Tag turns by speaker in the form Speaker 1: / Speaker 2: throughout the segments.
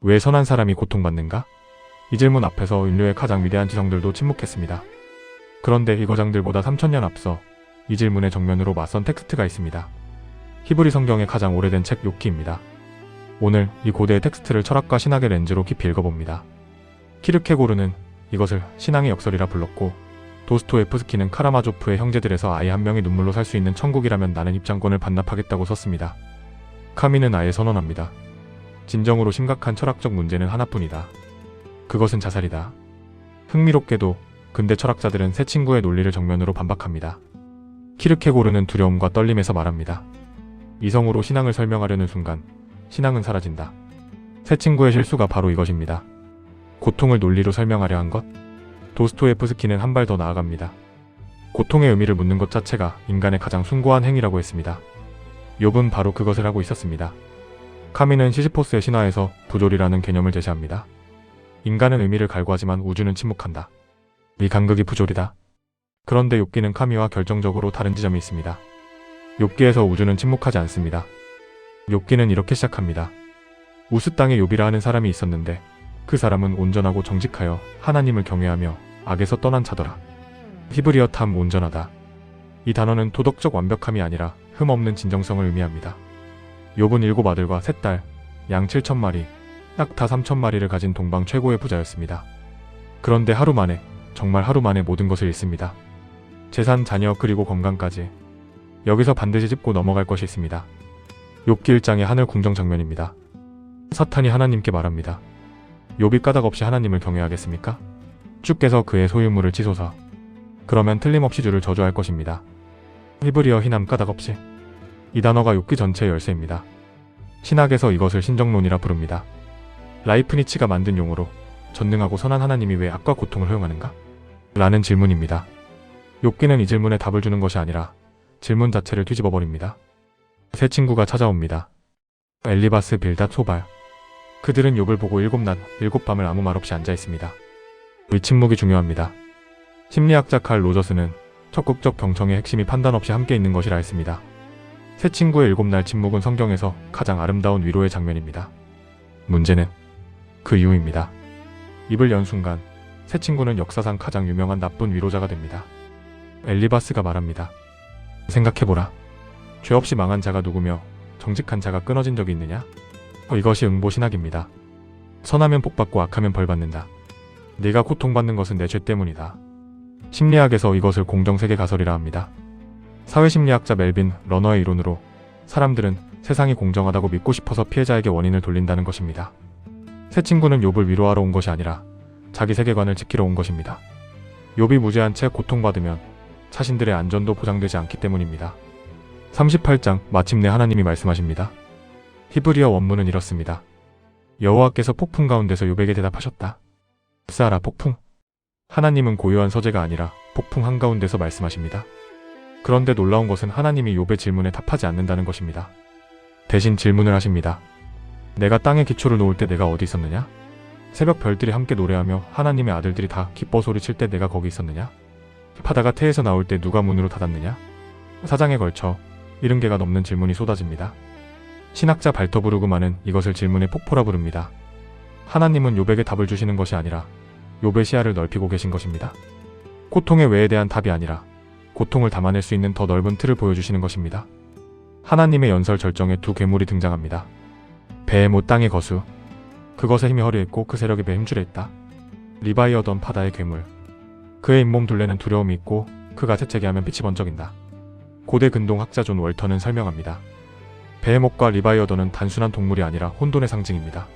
Speaker 1: 왜 선한 사람이 고통받는가? 이 질문 앞에서 인류의 가장 위대한 지성들도 침묵했습니다. 그런데 이 거장들보다 3000년 앞서 이 질문의 정면으로 맞선 텍스트가 있습니다. 히브리 성경의 가장 오래된 책 욥기입니다. 오늘 이 고대의 텍스트를 철학과 신학의 렌즈로 깊이 읽어봅니다. 키르케고르는 이것을 신앙의 역설이라 불렀고, 도스토옙스키는 카라마조프의 형제들에서 아이 한 명이 눈물로 살 수 있는 천국이라면 나는 입장권을 반납하겠다고 썼습니다. 카미는 아예 선언합니다. 진정으로 심각한 철학적 문제는 하나뿐이다. 그것은 자살이다. 흥미롭게도 근대 철학자들은 새 친구의 논리를 정면으로 반박합니다. 키르케고르는 두려움과 떨림에서 말합니다. 이성으로 신앙을 설명하려는 순간 신앙은 사라진다. 새 친구의 실수가 바로 이것입니다. 고통을 논리로 설명하려 한 것? 도스토옙스키는 한 발 더 나아갑니다. 고통의 의미를 묻는 것 자체가 인간의 가장 숭고한 행위라고 했습니다. 욥은 바로 그것을 하고 있었습니다. 카미는 시시포스의 신화에서 부조리라는 개념을 제시합니다. 인간은 의미를 갈구하지만 우주는 침묵한다. 이 간극이 부조리다. 그런데 욥기는 카미와 결정적으로 다른 지점이 있습니다. 욥기에서 우주는 침묵하지 않습니다. 욥기는 이렇게 시작합니다. 우스 땅에 욥이라 하는 사람이 있었는데 그 사람은 온전하고 정직하여 하나님을 경외하며 악에서 떠난 자더라. 히브리어 탐 온전하다. 이 단어는 도덕적 완벽함이 아니라 흠없는 진정성을 의미합니다. 욥은 7 아들과 3딸, 양 7000마리, 낙타 3000마리를 가진 동방 최고의 부자였습니다. 그런데 하루 만에, 정말 하루 만에 모든 것을 잃습니다. 재산, 자녀, 그리고 건강까지. 여기서 반드시 짚고 넘어갈 것이 있습니다. 욥기 1장의 하늘 궁정 장면입니다. 사탄이 하나님께 말합니다. 욥이 까닭 없이 하나님을 경외하겠습니까? 주께서 그의 소유물을 치소서. 그러면 틀림없이 주를 저주할 것입니다. 히브리어 희남 까닭 없이. 이 단어가 욥기 전체의 열쇠입니다. 신학에서 이것을 신정론이라 부릅니다. 라이프니츠가 만든 용어로 전능하고 선한 하나님이 왜 악과 고통을 허용하는가? 라는 질문입니다. 욥기는 이 질문에 답을 주는 것이 아니라 질문 자체를 뒤집어버립니다. 새 친구가 찾아옵니다. 엘리바스, 빌닷, 소발. 그들은 욥을 보고 7낮 7밤을 아무 말 없이 앉아있습니다. 이 침묵이 중요합니다. 심리학자 칼 로저스는 적극적 경청의 핵심이 판단 없이 함께 있는 것이라 했습니다. 새 친구의 7날 침묵은 성경에서 가장 아름다운 위로의 장면입니다. 문제는 그 이유입니다. 입을 연 순간 새 친구는 역사상 가장 유명한 나쁜 위로자가 됩니다. 엘리바스가 말합니다. 생각해보라. 죄 없이 망한 자가 누구며 정직한 자가 끊어진 적이 있느냐? 이것이 응보신학입니다. 선하면 복받고 악하면 벌받는다. 네가 고통받는 것은 내 죄 때문이다. 심리학에서 이것을 공정세계 가설이라 합니다. 사회심리학자 멜빈 러너의 이론으로 사람들은 세상이 공정하다고 믿고 싶어서 피해자에게 원인을 돌린다는 것입니다. 새 친구는 욥을 위로하러 온 것이 아니라 자기 세계관을 지키러 온 것입니다. 욥이 무죄한 채 고통받으면 자신들의 안전도 보장되지 않기 때문입니다. 38장 마침내 하나님이 말씀하십니다. 히브리어 원문은 이렇습니다. 여호와께서 폭풍 가운데서 욥에게 대답하셨다. 흡사하라 폭풍. 하나님은 고요한 서재가 아니라 폭풍 한가운데서 말씀하십니다. 그런데 놀라운 것은 하나님이 욥의 질문에 답하지 않는다는 것입니다. 대신 질문을 하십니다. 내가 땅에 기초를 놓을 때 내가 어디 있었느냐? 새벽 별들이 함께 노래하며 하나님의 아들들이 다 기뻐 소리칠 때 내가 거기 있었느냐? 바다가 태에서 나올 때 누가 문으로 닫았느냐? 4장에 걸쳐 70개가 넘는 질문이 쏟아집니다. 신학자 발터 브루그만은 이것을 질문의 폭포라 부릅니다. 하나님은 욥에게 답을 주시는 것이 아니라 욥의 시야를 넓히고 계신 것입니다. 고통의 왜에 대한 답이 아니라 고통을 담아낼 수 있는 더 넓은 틀을 보여주시는 것입니다. 하나님의 연설 절정에 2 괴물이 등장합니다. 배의 못 땅의 거수. 그것의 힘이 허리했고 그 세력이 배에 힘줄에 있다. 리바이어던 바다의 괴물. 그의 잇몸 둘레는 두려움이 있고 그가 재채기하면 빛이 번쩍인다. 고대 근동 학자 존 월턴은 설명합니다. 베헤못과 리바이어던은 단순한 동물이 아니라 혼돈의 상징입니다.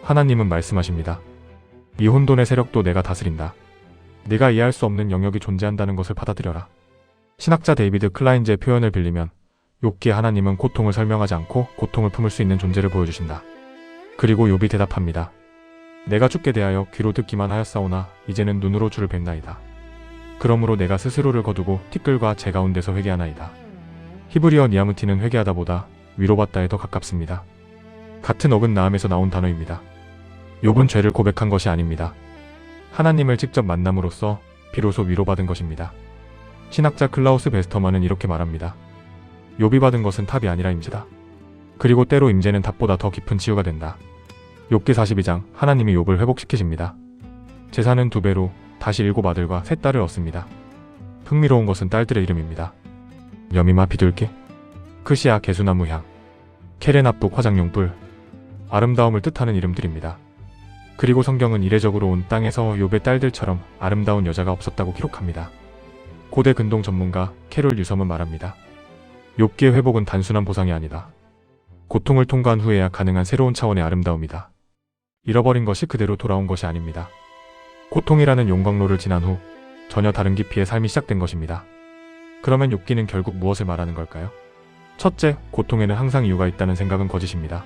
Speaker 1: 하나님은 말씀하십니다. 이 혼돈의 세력도 내가 다스린다. 네가 이해할 수 없는 영역이 존재한다는 것을 받아들여라. 신학자 데이비드 클라인즈의 표현을 빌리면 욥기의 하나님은 고통을 설명하지 않고 고통을 품을 수 있는 존재를 보여주신다. 그리고 욥이 대답합니다. 내가 주께 대하여 귀로 듣기만 하였사오나 이제는 눈으로 주를 뵙나이다. 그러므로 내가 스스로를 거두고 티끌과 재 가운데서 회개하나이다. 히브리어 니아무티는 회개하다보다 위로받다에 더 가깝습니다. 같은 어긋나음에서 나온 단어입니다. 욥은 죄를 고백한 것이 아닙니다. 하나님을 직접 만남으로써 비로소 위로받은 것입니다. 신학자 클라우스 베스터만은 이렇게 말합니다. 욥이 받은 것은 답이 아니라 임재다. 그리고 때로 임재는 답보다 더 깊은 치유가 된다. 욥기 42장 하나님이 욥을 회복시키십니다. 재산은 2배로 다시 7 아들과 3 딸을 얻습니다. 흥미로운 것은 딸들의 이름입니다. 여미마 비둘기, 크시아 개수나무 향, 케레납북 화장용 뿔, 아름다움을 뜻하는 이름들입니다. 그리고 성경은 이례적으로 온 땅에서 욥의 딸들처럼 아름다운 여자가 없었다고 기록합니다. 고대 근동 전문가 캐롤 유섬은 말합니다. 욥기의 회복은 단순한 보상이 아니다. 고통을 통과한 후에야 가능한 새로운 차원의 아름다움이다. 잃어버린 것이 그대로 돌아온 것이 아닙니다. 고통이라는 용광로를 지난 후 전혀 다른 깊이의 삶이 시작된 것입니다. 그러면 욥기는 결국 무엇을 말하는 걸까요? 첫째, 고통에는 항상 이유가 있다는 생각은 거짓입니다.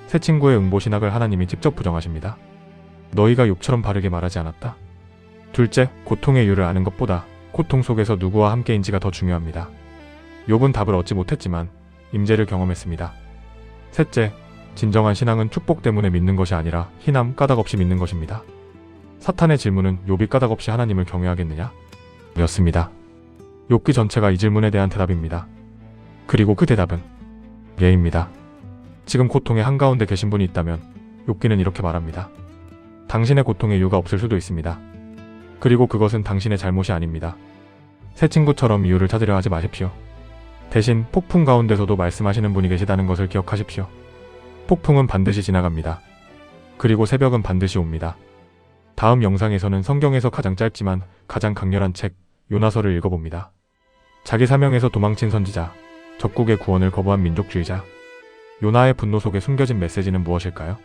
Speaker 1: 새 친구의 응보신학을 하나님이 직접 부정하십니다. 너희가 욥처럼 바르게 말하지 않았다. 둘째, 고통의 이유를 아는 것보다 고통 속에서 누구와 함께인지가 더 중요합니다. 욥은 답을 얻지 못했지만 임재를 경험했습니다. 셋째, 진정한 신앙은 축복 때문에 믿는 것이 아니라 희남, 까닭 없이 믿는 것입니다. 사탄의 질문은 욥이 까닭 없이 하나님을 경외하겠느냐? 였습니다. 욥기 전체가 이 질문에 대한 대답입니다. 그리고 그 대답은 예입니다. 지금 고통의 한가운데 계신 분이 있다면 욥기는 이렇게 말합니다. 당신의 고통의 이유가 없을 수도 있습니다. 그리고 그것은 당신의 잘못이 아닙니다. 새 친구처럼 이유를 찾으려 하지 마십시오. 대신 폭풍 가운데서도 말씀하시는 분이 계시다는 것을 기억하십시오. 폭풍은 반드시 지나갑니다. 그리고 새벽은 반드시 옵니다. 다음 영상에서는 성경에서 가장 짧지만 가장 강렬한 책 요나서를 읽어봅니다. 자기 사명에서 도망친 선지자, 적국의 구원을 거부한 민족주의자. 요나의 분노 속에 숨겨진 메시지는 무엇일까요?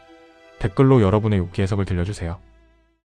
Speaker 1: 댓글로 여러분의 욥기 해석을 들려주세요.